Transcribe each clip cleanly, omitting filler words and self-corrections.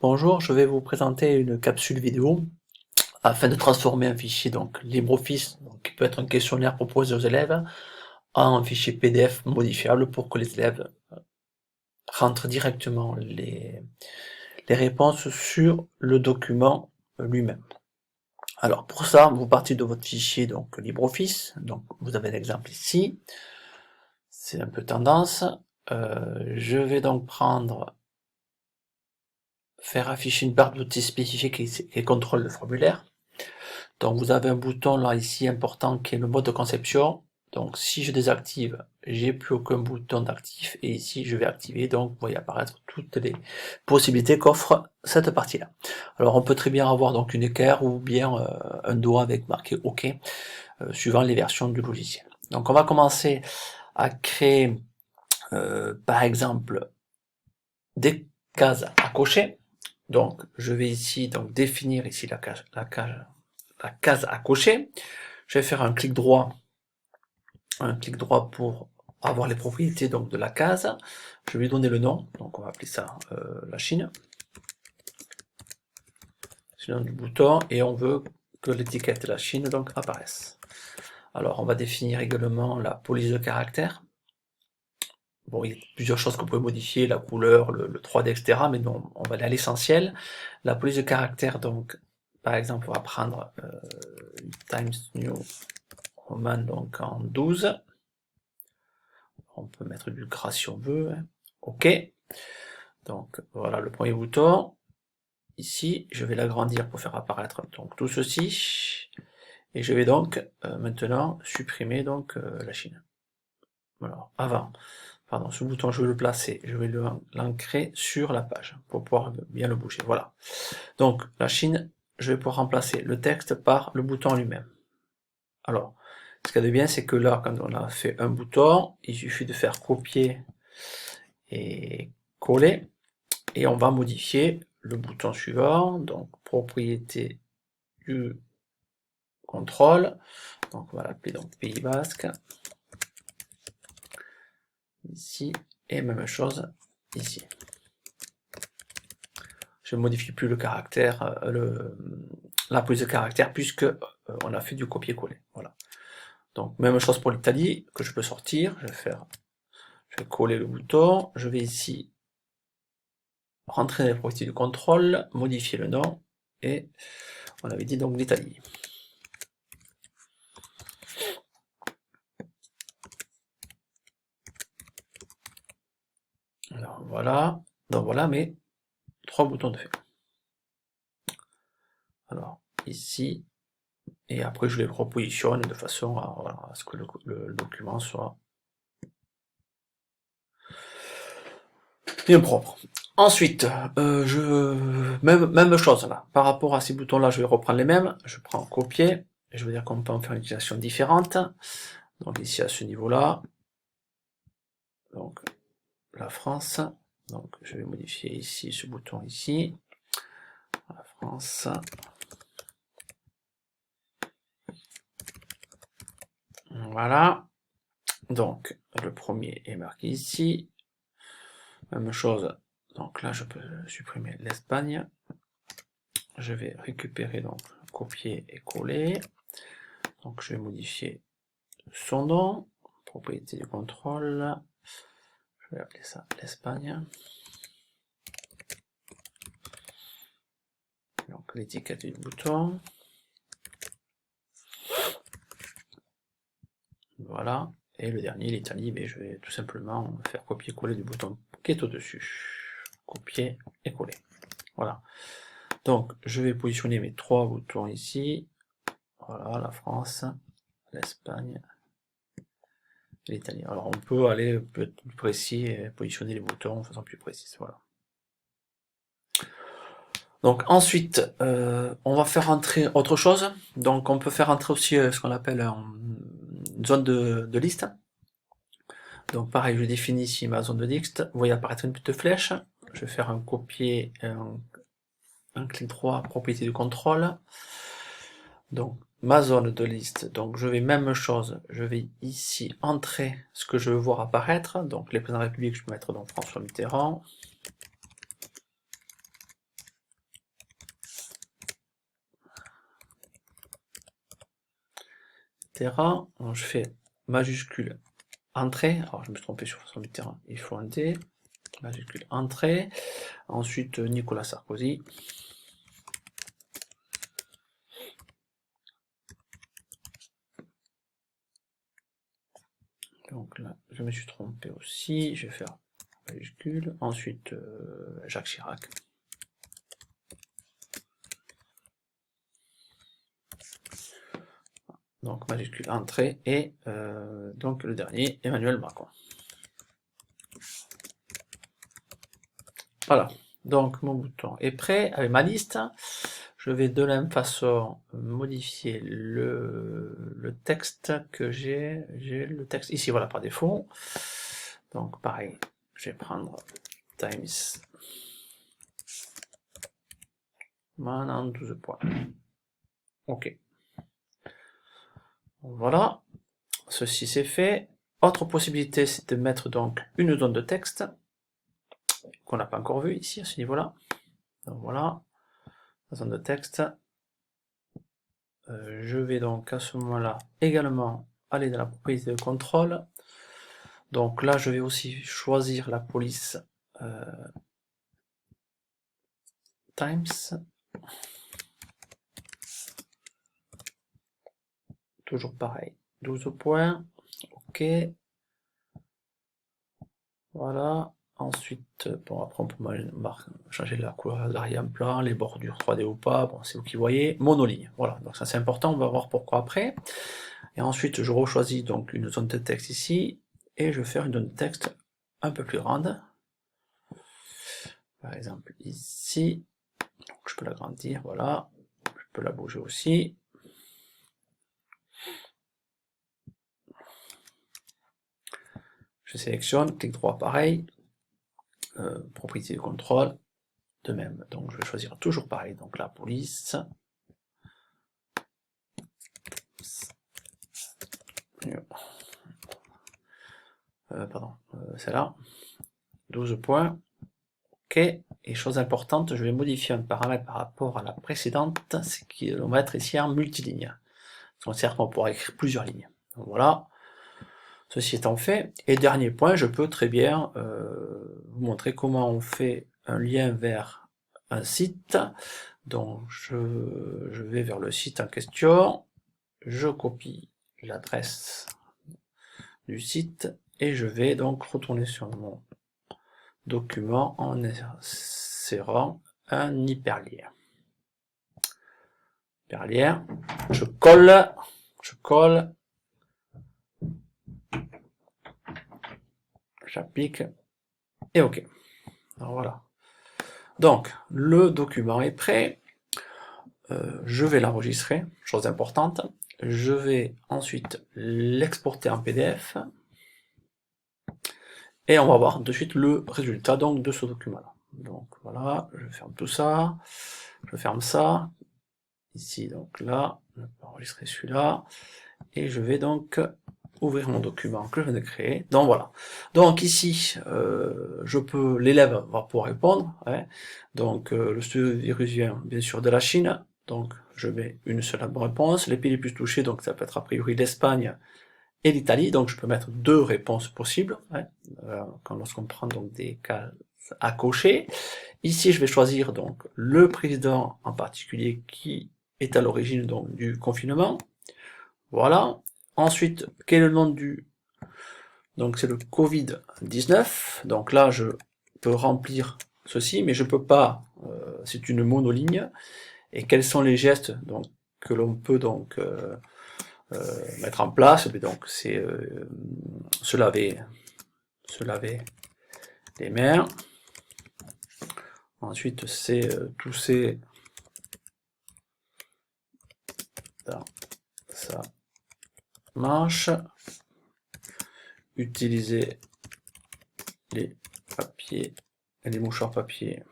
Bonjour, je vais vous présenter une capsule vidéo afin de transformer un fichier donc LibreOffice, donc, qui peut être un questionnaire proposé aux élèves, en un fichier PDF modifiable pour que les élèves rentrent directement les réponses sur le document lui-même. Alors pour ça, vous partez de votre fichier donc LibreOffice, donc vous avez l'exemple ici, c'est un peu tendance. Je vais donc faire afficher une barre d'outils spécifique qui contrôle le formulaire. Donc vous avez un bouton là ici important qui est le mode de conception. Donc si je désactive, j'ai plus aucun bouton d'actif et ici je vais activer, donc vous voyez apparaître toutes les possibilités qu'offre cette partie-là. Alors on peut très bien avoir donc une équerre ou bien un doigt avec marqué OK suivant les versions du logiciel. Donc on va commencer à créer par exemple des cases à cocher. Donc je vais ici donc définir ici la case à cocher. Je vais faire un clic droit pour avoir les propriétés donc de la case. Je vais lui donner le nom, donc on va appeler ça la Chine. C'est le nom du bouton et on veut que l'étiquette de la Chine donc apparaisse. Alors on va définir également la police de caractère. Bon, il y a plusieurs choses qu'on peut modifier, la couleur, le 3D, etc. Mais non, on va aller à l'essentiel. La police de caractère, donc, par exemple, on va prendre Times New Roman donc en 12. On peut mettre du gras si on veut. OK. Donc voilà le premier bouton. Ici, je vais l'agrandir pour faire apparaître donc tout ceci. Et je vais donc maintenant supprimer donc la Chine. Voilà. Pardon, ce bouton, je vais le placer, je vais l'ancrer sur la page pour pouvoir bien le bouger. Voilà. Donc la Chine, je vais pouvoir remplacer le texte par le bouton lui-même. Alors, ce qu'il y a de bien, c'est que là, quand on a fait un bouton, il suffit de faire copier et coller, et on va modifier le bouton suivant, donc propriété du contrôle, donc on va l'appeler donc Pays Basque, ici, et même chose ici. Je ne modifie plus le caractère, la police de caractère, puisque on a fait du copier-coller. Voilà. Donc même chose pour l'Italie, que je peux sortir, je vais coller le bouton, je vais ici rentrer dans les propriétés du contrôle, modifier le nom, et on avait dit donc l'Italie. Alors voilà, donc voilà mes trois boutons de fait. Alors ici, et après je les repositionne de façon à ce que le document soit bien propre. Ensuite, même chose là, par rapport à ces boutons là, je vais reprendre les mêmes, je prends copier, je veux dire qu'on peut en faire une utilisation différente, donc ici à ce niveau là, donc la France, donc je vais modifier ici ce bouton ici, la France, voilà, donc le premier est marqué ici, même chose, donc là je peux supprimer l'Espagne, je vais récupérer donc copier et coller, donc je vais modifier son nom, propriété du contrôle, je vais appeler ça l'Espagne, donc l'étiquette du bouton, voilà, et le dernier l'Italie, mais je vais tout simplement faire copier-coller du bouton qui est au-dessus, copier et coller, voilà. Donc je vais positionner mes trois boutons ici, voilà, la France, l'Espagne, l'Italie. Alors on peut aller plus précis et positionner les boutons de façon plus précise, voilà. Donc ensuite, on va faire entrer autre chose. Donc on peut faire entrer aussi ce qu'on appelle une zone de liste. Donc pareil, je définis ici ma zone de liste. Vous voyez apparaître une petite flèche. Je vais faire un copier, un clic droit, propriété du contrôle. Donc ma zone de liste, donc je vais même chose, je vais ici entrer ce que je veux voir apparaître. Donc les présidents de la République, je peux mettre donc François Mitterrand. Alors, je fais majuscule entrée. Alors je me suis trompé sur façon du terrain. Il faut un D. Majuscule entrée. Ensuite Nicolas Sarkozy. Donc là, je me suis trompé aussi. Je vais faire majuscule. Ensuite Jacques Chirac. Donc majuscule entrée et donc le dernier, Emmanuel Macron. Voilà, donc mon bouton est prêt avec ma liste. Je vais de la même façon modifier le texte que j'ai le texte ici, voilà, par défaut. Donc pareil, je vais prendre times maintenant 12 points. Ok. Voilà, ceci c'est fait. Autre possibilité, c'est de mettre donc une zone de texte qu'on n'a pas encore vu ici à ce niveau-là. Donc voilà, la zone de texte. Je vais donc à ce moment-là également aller dans la propriété de contrôle. Donc là, je vais aussi choisir la police times. Toujours pareil, 12 points. Ok. Voilà. Ensuite, bon, après on peut changer la couleur de l'arrière-plan, les bordures 3D ou pas, bon, c'est vous qui voyez. Monoligne, voilà, donc ça c'est important, on va voir pourquoi après. Et ensuite, je rechoisis donc une zone de texte ici, et je vais faire une zone de texte un peu plus grande. Par exemple ici, donc je peux l'agrandir, voilà, je peux la bouger aussi. Je sélectionne, clic droit pareil, propriété de contrôle, de même, donc je vais choisir toujours pareil, donc la police, pardon, celle-là, 12 points, ok, et chose importante, je vais modifier un paramètre par rapport à la précédente, c'est qu'on va être ici en multiligne, donc c'est-à-dire qu'on pourra écrire plusieurs lignes, donc voilà. Ceci étant fait, et dernier point, je peux très bien vous montrer comment on fait un lien vers un site. Donc je vais vers le site en question, je copie l'adresse du site et je vais donc retourner sur mon document en insérant un hyperlien. Hyperlien, je colle, j'applique et ok. Alors voilà. Donc le document est prêt. Je vais l'enregistrer, chose importante. Je vais ensuite l'exporter en PDF. Et on va voir de suite le résultat donc de ce document-là. Donc voilà, je ferme tout ça, je ferme ça. Ici, donc là, je vais enregistrer celui-là. Et je vais donc ouvrir mon document que je viens de créer. Donc voilà. Donc ici, l'élève va pouvoir répondre. Hein. Donc le virus vient bien sûr de la Chine. Donc je mets une seule bonne réponse. Les pays les plus touchés, donc ça peut être a priori l'Espagne et l'Italie. Donc je peux mettre deux réponses possibles. Hein, lorsqu'on prend donc des cas à cocher. Ici, je vais choisir donc le président en particulier qui est à l'origine donc du confinement. Voilà. Ensuite, quel est le nom du... Donc c'est le Covid-19. Donc là, je peux remplir ceci, mais je peux pas, c'est une monoligne. Et quels sont les gestes donc, que l'on peut donc mettre en place? Donc c'est se laver les mains. Ensuite, c'est tousser dans sa manche, utiliser les papiers et les mouchoirs papier,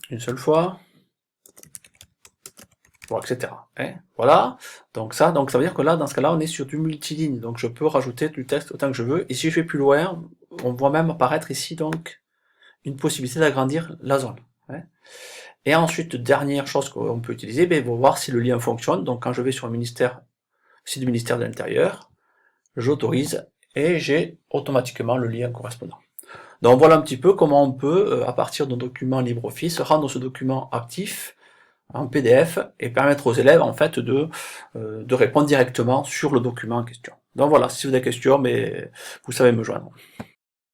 une seule fois, bon, etc. Hein, voilà, donc ça veut dire que là, dans ce cas-là, on est sur du multiligne, donc je peux rajouter du texte autant que je veux, et si je vais plus loin, on voit même apparaître ici donc une possibilité d'agrandir la zone. Ouais. Et ensuite, dernière chose qu'on peut utiliser, ben, on va voir si le lien fonctionne. Donc quand je vais sur le site du ministère de l'Intérieur, j'autorise et j'ai automatiquement le lien correspondant. Donc voilà un petit peu comment on peut, à partir d'un document LibreOffice, rendre ce document actif en PDF et permettre aux élèves en fait de répondre directement sur le document en question. Donc voilà, si vous avez des questions, mais vous savez me joindre.